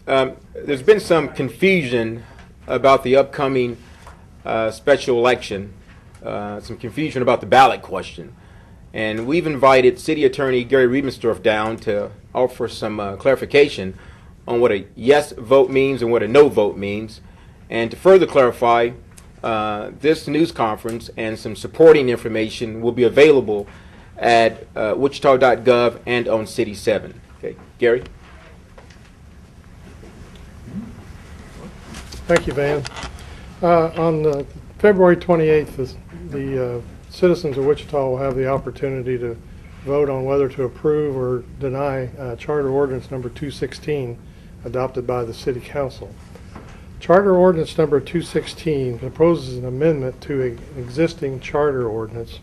There's been some confusion about the upcoming special election, some confusion about the ballot question. And we've invited City Attorney Gary Riebensdorf down to offer some clarification on what a yes vote means and what a no vote means. And to further clarify, this news conference and some supporting information will be available at wichita.gov and on City 7. Okay, Gary? Thank you, Van. On February 28th, the citizens of Wichita will have the opportunity to vote on whether to approve or deny Charter Ordinance number 216 adopted by the City Council. Charter Ordinance number 216 proposes an amendment to an existing charter ordinance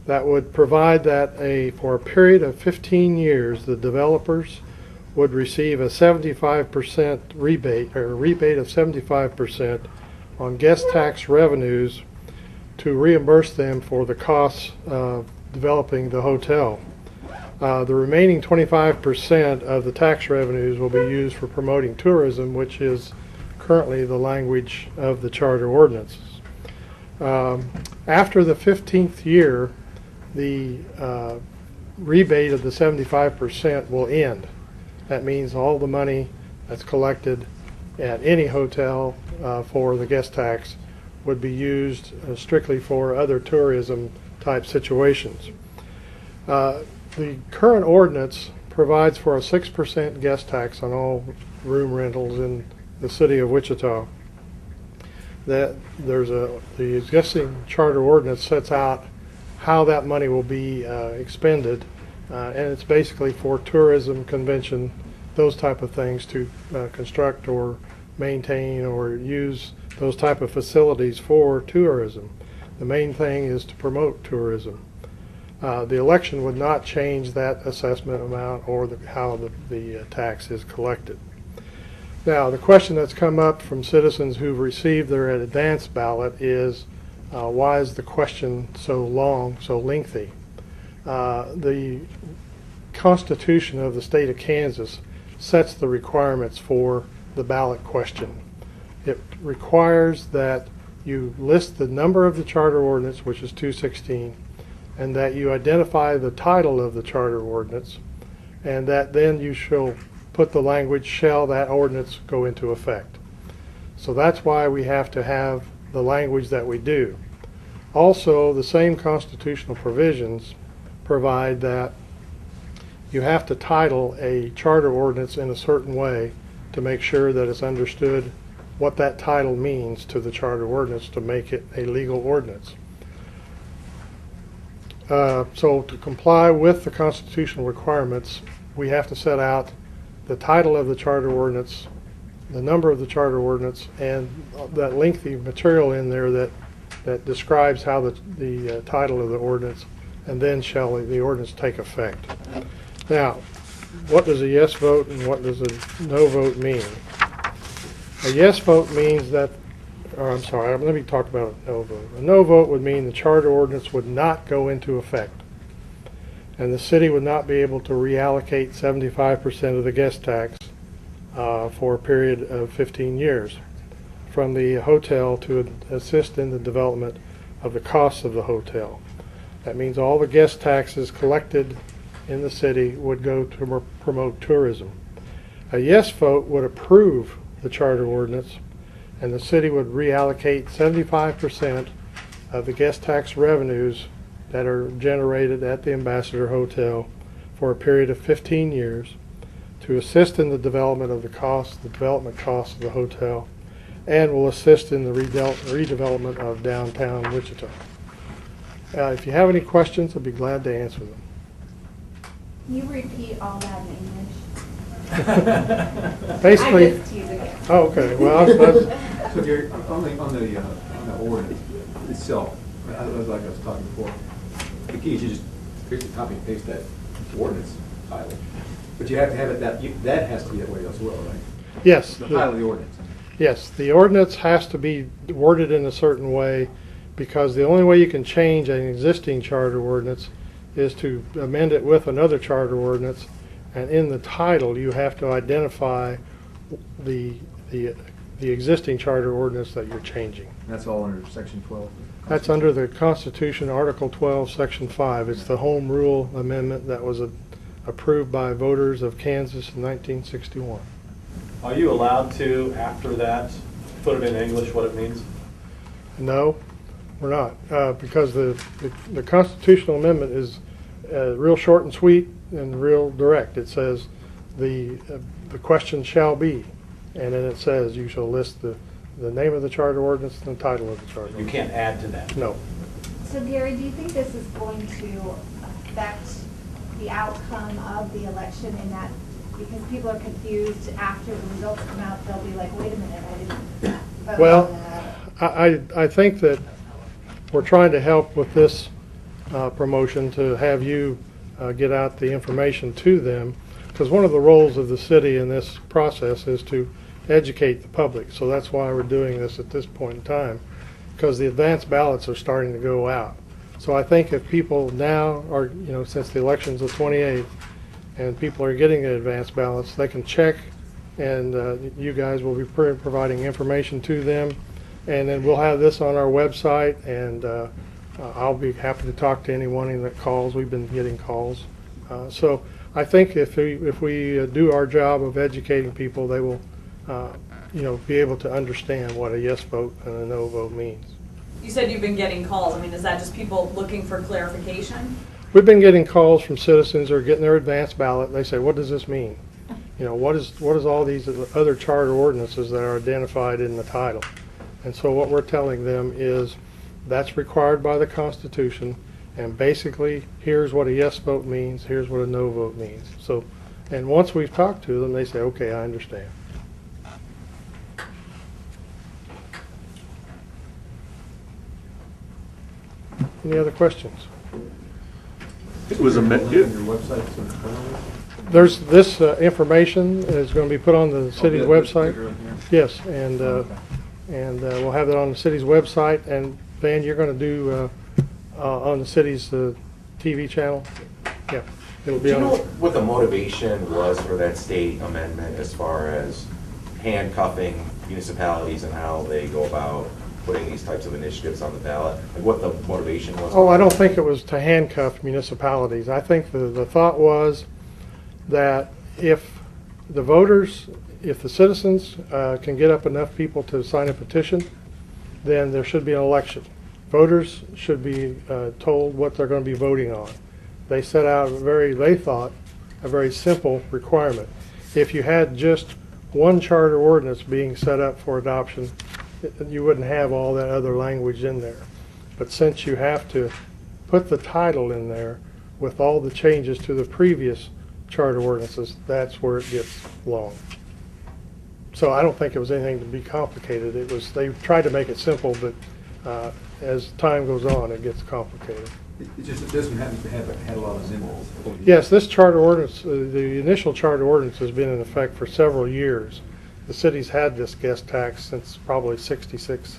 that would provide that for a period of 15 years, the developers would receive a 75% rebate, or a rebate of 75% on guest tax revenues to reimburse them for the costs of developing the hotel. The remaining 25% of the tax revenues will be used for promoting tourism, which is currently the language of the charter ordinances. After the 15th year, the rebate of the 75% will end. That means all the money that's collected at any hotel for the guest tax would be used strictly for other tourism type situations. The current ordinance provides for a 6% guest tax on all room rentals in the city of Wichita. The existing charter ordinance sets out how that money will be expended, and it's basically for tourism, convention, those type of things, to construct or maintain or use those type of facilities for tourism. The main thing is to promote tourism. The election would not change that assessment amount or how the tax is collected. Now, the question that's come up from citizens who've received their advance ballot is, why is the question so long, so lengthy? The Constitution of the state of Kansas sets the requirements for the ballot question. It requires that you list the number of the charter ordinance, which is 216, and that you identify the title of the charter ordinance, and that then you shall put the language, shall that ordinance go into effect. So that's why we have to have the language that we do. Also, the same constitutional provisions provide that you have to title a charter ordinance in a certain way to make sure that it's understood what that title means to the charter ordinance to make it a legal ordinance. So to comply with the constitutional requirements, we have to set out the title of the charter ordinance, the number of the charter ordinance, and that lengthy material in there that describes how the title of the ordinance, and then shall the ordinance take effect. Now, what does a yes vote and what does a no vote mean? A yes vote means that, or I'm sorry, let me talk about a no vote. A no vote would mean the charter ordinance would not go into effect, and the city would not be able to reallocate 75% of the guest tax for a period of 15 years from the hotel to assist in the development of the costs of the hotel. That means all the guest taxes collected in the city would go to promote tourism. A yes vote would approve the charter ordinance, and the city would reallocate 75% of the guest tax revenues that are generated at the Ambassador Hotel for a period of 15 years to assist in the development of the development costs of the hotel, and will assist in the redevelopment of downtown Wichita. If you have any questions, I'd be glad to answer them. Can you repeat all that in English? Basically, I'm just teasing you. oh, okay. Well, So Gary, on the ordinance itself, like I was talking before, the key is you just basically copy and paste that ordinance title. But you have to have it that has to be that way as well, right? yes. The title of the ordinance. Yes, the ordinance has to be worded in a certain way, because the only way you can change an existing charter ordinance is to amend it with another charter ordinance, and in the title you have to identify the, the, the existing charter ordinance that you're changing. That's all under section 12? That's under the Constitution, Article 12, Section 5. It's the Home Rule Amendment that was approved by voters of Kansas in 1961. Are you allowed to, after that, put it in English what it means? No, we're not, because the constitutional amendment is real short and sweet and real direct. It says the question shall be, and then it says you shall list the name of the charter ordinance and the title of the charter You ordinance. can't add to that? No. So Gary, do you think this is going to affect the outcome of the election in that, because people are confused after the results come out, they'll be like, wait a minute, I didn't vote Well, on that. I think that we're trying to help with this promotion to have you get out the information to them, because one of the roles of the city in this process is to educate the public. So that's why we're doing this at this point in time, because the advanced ballots are starting to go out. So I think if people now are, since the election's the 28th, and people are getting the advanced ballots, they can check, and you guys will be providing information to them. And then we'll have this on our website, and I'll be happy to talk to anyone that calls. We've been getting calls. So I think if we do our job of educating people, they will be able to understand what a yes vote and a no vote means. You said you've been getting calls. I mean, is that just people looking for clarification? We've been getting calls from citizens who are getting their advanced ballot. They say, what does this mean? What is all these other charter ordinances that are identified in the title? And so what we're telling them is that's required by the Constitution, and basically here's what a yes vote means, here's what a no vote means. So, and once we've talked to them, they say, okay, I understand. Any other questions? It was a On your website, so it's available? There's this information is going to be put on the city's Oh, website. bigger in here? Yes, and we'll have that on the city's website. And Van, you're going to do on the city's TV channel. Yeah, it'll Do be you on. know what the motivation was for that state amendment as far as handcuffing municipalities and how they go about putting these types of initiatives on the ballot? Like what the motivation was? Oh, I don't think it was to handcuff municipalities. I think the thought was that if the voters, if the citizens can get up enough people to sign a petition, then there should be an election. Voters should be told what they're going to be voting on. They set out they thought, a very simple requirement. If you had just one charter ordinance being set up for adoption, you wouldn't have all that other language in there. But since you have to put the title in there with all the changes to the previous charter ordinances, that's where it gets long. So I don't think it was anything to be complicated. They tried to make it simple, but as time goes on, it gets complicated. It doesn't happen to have had a lot of amendments. Yes, this charter ordinance, the initial charter ordinance has been in effect for several years. The city's had this guest tax since probably '66,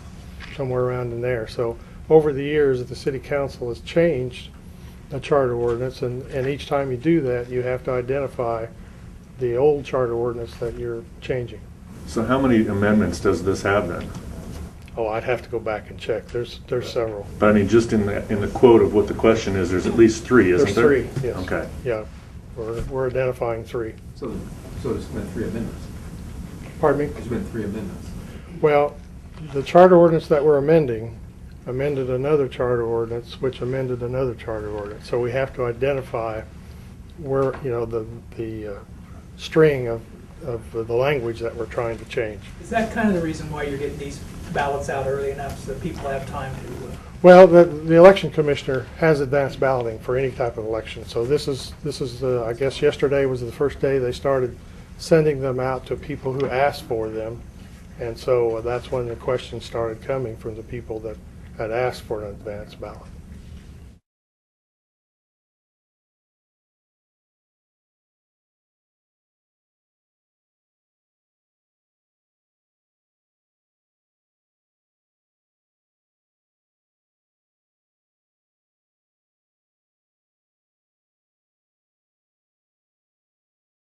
somewhere around in there. So over the years, the city council has changed the charter ordinance, and each time you do that, you have to identify the old charter ordinance that you're changing. So how many amendments does this have then? Oh, I'd have to go back and check. There's several. But I mean, just in the quote of what the question is, there's at least three, isn't there? There's three, yes. Okay. Yeah, we're identifying three. So there's been 3 amendments. Pardon me? There's been 3 amendments. Well, the charter ordinance that we're amended another charter ordinance, which amended another charter ordinance. So we have to identify where, the string of the language that we're trying to change. Is that kind of the reason why you're getting these ballots out early enough so that people have time to? Well, the election commissioner has advanced balloting for any type of election. So this is I guess yesterday was the first day they started sending them out to people who asked for them, and so that's when the questions started coming from the people that had asked for an advanced ballot.